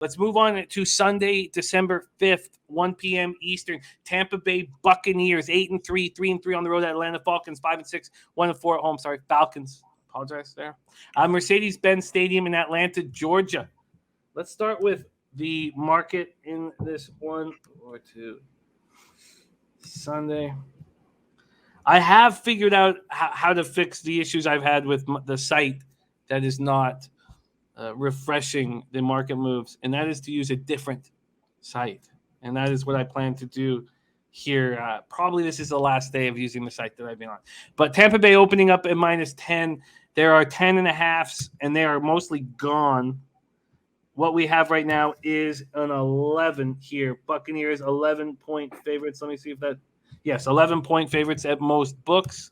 Let's move on to Sunday, December 5th, 1 p.m. Eastern. Tampa Bay Buccaneers, 8-3, 3-3 on the road at Atlanta Falcons, 5-6, 1-4 at home. Sorry, Falcons. Apologize there. Mercedes-Benz Stadium in Atlanta, Georgia. Let's start with the market in this one or two. Sunday. I have figured out how to fix the issues I've had with the site that is not refreshing the market moves, and that is to use a different site. And that is what I plan to do here. Probably this is the last day of using the site that I've been on. But Tampa Bay opening up at -10. There are 10.5s, and they are mostly gone. What we have right now is an 11 here. Buccaneers 11-point favorites. Let me see if that. Yes, 11-point favorites at most books.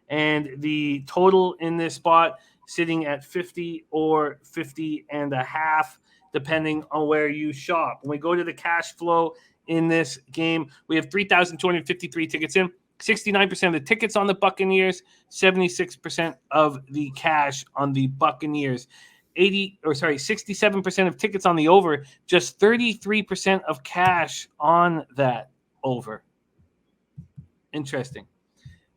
And the total in this spot sitting at 50 or 50.5, depending on where you shop. When we go to the cash flow in this game, we have 3,253 tickets in. 69% of the tickets on the Buccaneers, 76% of the cash on the Buccaneers. 67% of tickets on the over, just 33% of cash on that over. Interesting.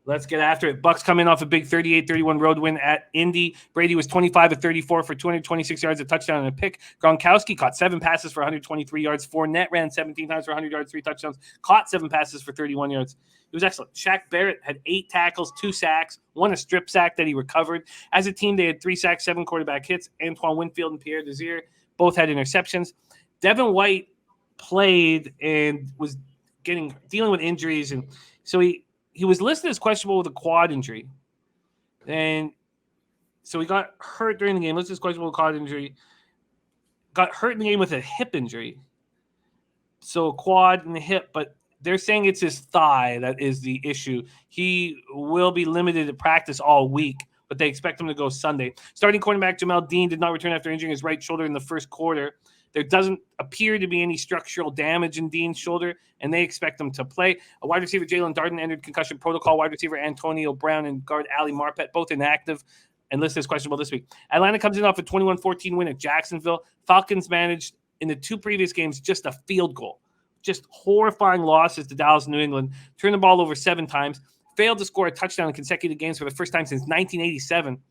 Let's get after it. Bucs coming off a big 38-31 road win at Indy. Brady was 25-34 for 226 yards, a touchdown, and a pick. Gronkowski caught 7 passes for 123 yards. Fournette ran 17 times for 100 yards, 3 touchdowns. Caught 7 passes for 31 yards. It was excellent. Shaq Barrett had 8 tackles, 2 sacks, 1 a strip sack that he recovered. As a team, they had 3 sacks, 7 quarterback hits. Antoine Winfield and Pierre Desir both had interceptions. Devin White played and was dealing with injuries, and so he was listed as questionable with a quad injury. And so he got hurt during the game. Listed as questionable with a quad injury. Got hurt in the game with a hip injury. So a quad and a hip, but they're saying it's his thigh that is the issue. He will be limited to practice all week, but they expect him to go Sunday. Starting cornerback Jamel Dean did not return after injuring his right shoulder in the first quarter. There doesn't appear to be any structural damage in Dean's shoulder, and they expect him to play. A wide receiver, Jalen Darden, entered concussion protocol. Wide receiver, Antonio Brown, and guard Ali Marpet, both inactive and listed as questionable this week. Atlanta comes in off a 21-14 win at Jacksonville. Falcons managed in the 2 previous games just a field goal. Just horrifying losses to Dallas and New England. Turned the ball over 7 times. Failed to score a touchdown in consecutive games for the first time since 1987.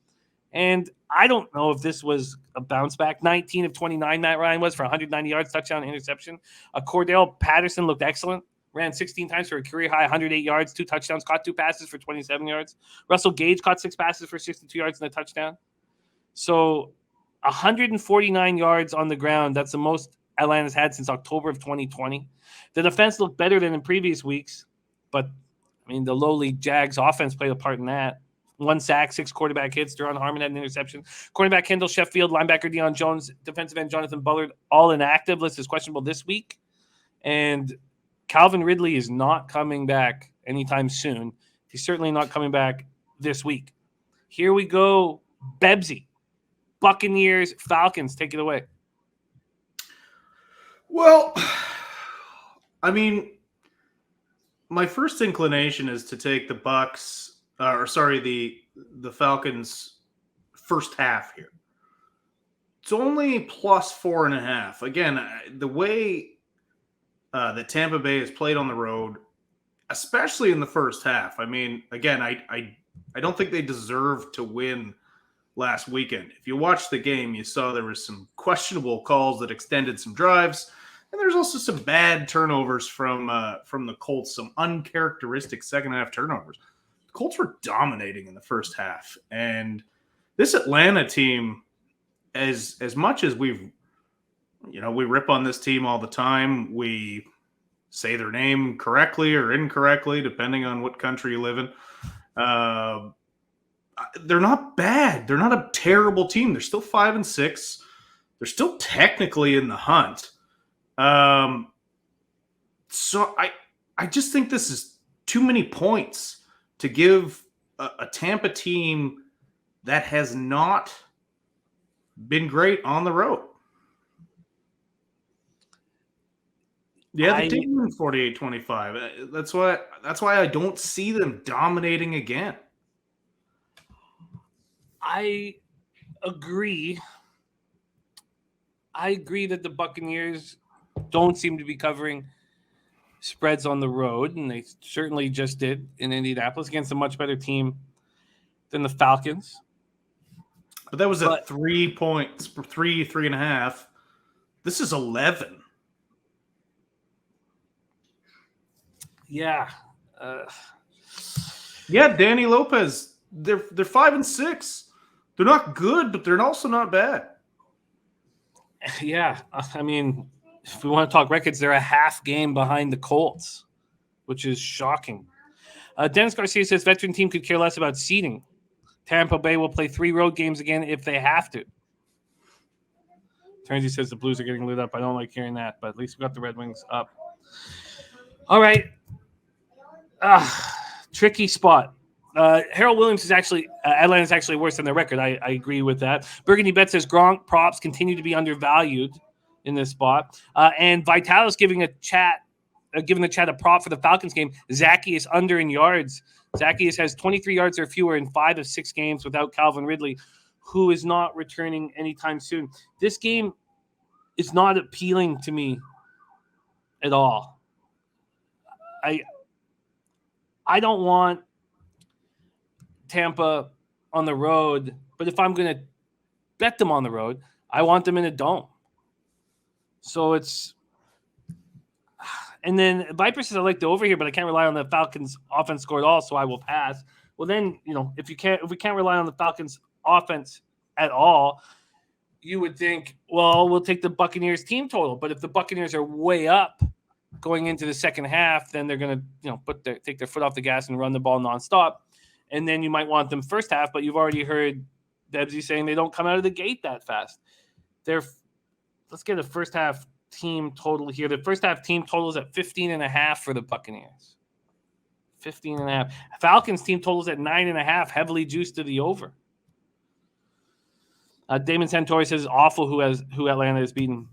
And I don't know if this was a bounce back. 19 of 29, Matt Ryan was for 190 yards, touchdown, interception. Cordell Patterson looked excellent. Ran 16 times for a career high, 108 yards, 2 touchdowns, caught 2 passes for 27 yards. Russell Gage caught 6 passes for 62 yards and a touchdown. So 149 yards on the ground. That's the most Atlanta's had since October of 2020. The defense looked better than in previous weeks, but I mean, the lowly Jags offense played a part in that. 1 sack, 6 quarterback hits. Deron Harmon had an interception. Cornerback Kendall Sheffield, linebacker Deion Jones, defensive end Jonathan Bullard, all inactive. List is questionable this week. And Calvin Ridley is not coming back anytime soon. He's certainly not coming back this week. Here we go. Bebsie. Buccaneers, Falcons. Take it away. Well, I mean, my first inclination is to take the Bucs. The Falcons first half here. It's only plus 4.5. Again, the way that Tampa Bay has played on the road, especially in the first half. I mean, again, I don't think they deserve to win last weekend. If you watched the game, you saw there was some questionable calls that extended some drives, and there's also some bad turnovers from the Colts, some uncharacteristic second half turnovers. Colts were dominating in the first half. And this Atlanta team, as much as we rip on this team all the time, we say their name correctly or incorrectly, depending on what country you live in. They're not bad. They're not a terrible team. They're still 5-6. They're still technically in the hunt. So I just think this is too many points to give a Tampa team that has not been great on the road. Yeah, they did win 48-25. That's why I don't see them dominating again. I agree. I agree that the Buccaneers don't seem to be covering spreads on the road, and they certainly just did in Indianapolis against a much better team than the Falcons. But that was at 3 points, 3.5. This is 11. Yeah. Danny Lopez. They're 5-6. They're not good, but they're also not bad. Yeah, I mean, if we want to talk records, they're a half game behind the Colts, which is shocking. Dennis Garcia says veteran team could care less about seeding. Tampa Bay will play 3 road games again if they have to. Turnsey says the Blues are getting lit up. I don't like hearing that, but at least we got the Red Wings up. All right. Tricky spot. Harold Williams is actually Atlanta's actually worse than their record. I agree with that. Burgundy Bet says Gronk props continue to be undervalued in this spot. And Vitalis giving the chat a prop for the Falcons game. Zacchaeus under in yards. Zacchaeus has 23 yards or fewer in 5 of 6 games without Calvin Ridley, who is not returning anytime soon. This game is not appealing to me at all. I don't want Tampa on the road, but if I'm going to bet them on the road, I want them in a dome. So it's – and then Viper says I like the over here, but I can't rely on the Falcons' offense score at all, so I will pass. Well, then, if we can't rely on the Falcons' offense at all, you would think, well, we'll take the Buccaneers team total. But if the Buccaneers are way up going into the second half, then they're going to, take their foot off the gas and run the ball nonstop. And then you might want them first half, but you've already heard Bebsie saying they don't come out of the gate that fast. Let's get a first half team total here. The first half team total is at 15.5 for the Buccaneers. 15.5. Falcons team total is at 9.5, heavily juiced to the over. Damon Santori says awful who Atlanta has beaten.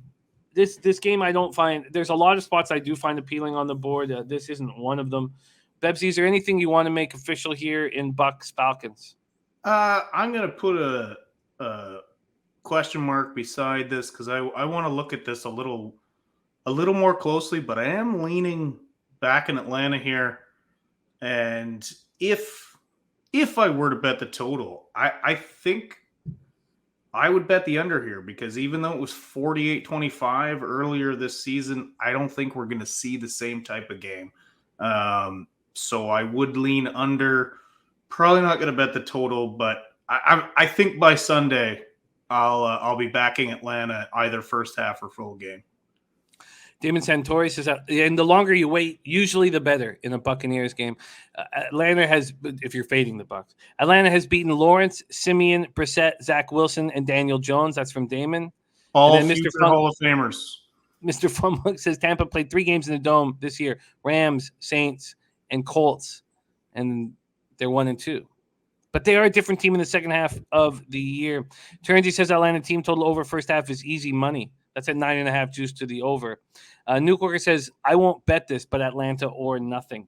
This game I don't find. There's a lot of spots I do find appealing on the board. This isn't one of them. Bebsie, is there anything you want to make official here in Bucs Falcons? I'm going to put a question mark beside this because I want to look at this a little more closely, but I am leaning back in Atlanta here. And if I were to bet the total, I think I would bet the under here because even though it was 48-25 earlier this season, I don't think we're going to see the same type of game. So I would lean under. Probably not going to bet the total, but I think by Sunday I'll be backing Atlanta either first half or full game. Damon Santori says that, and the longer you wait, usually the better in a Buccaneers game. Atlanta has, if you're fading the Bucs, Atlanta has beaten Lawrence, Simeon, Brissett, Zach Wilson, and Daniel Jones. That's from Damon. All future Hall of Famers. Mr. Funbook says Tampa played 3 games in the Dome this year: Rams, Saints, and Colts, and they're 1-2. But they are a different team in the second half of the year. Turnsey says Atlanta team total over first half is easy money. That's at 9.5 juice to the over. Nuke Worker says, I won't bet this, but Atlanta or nothing.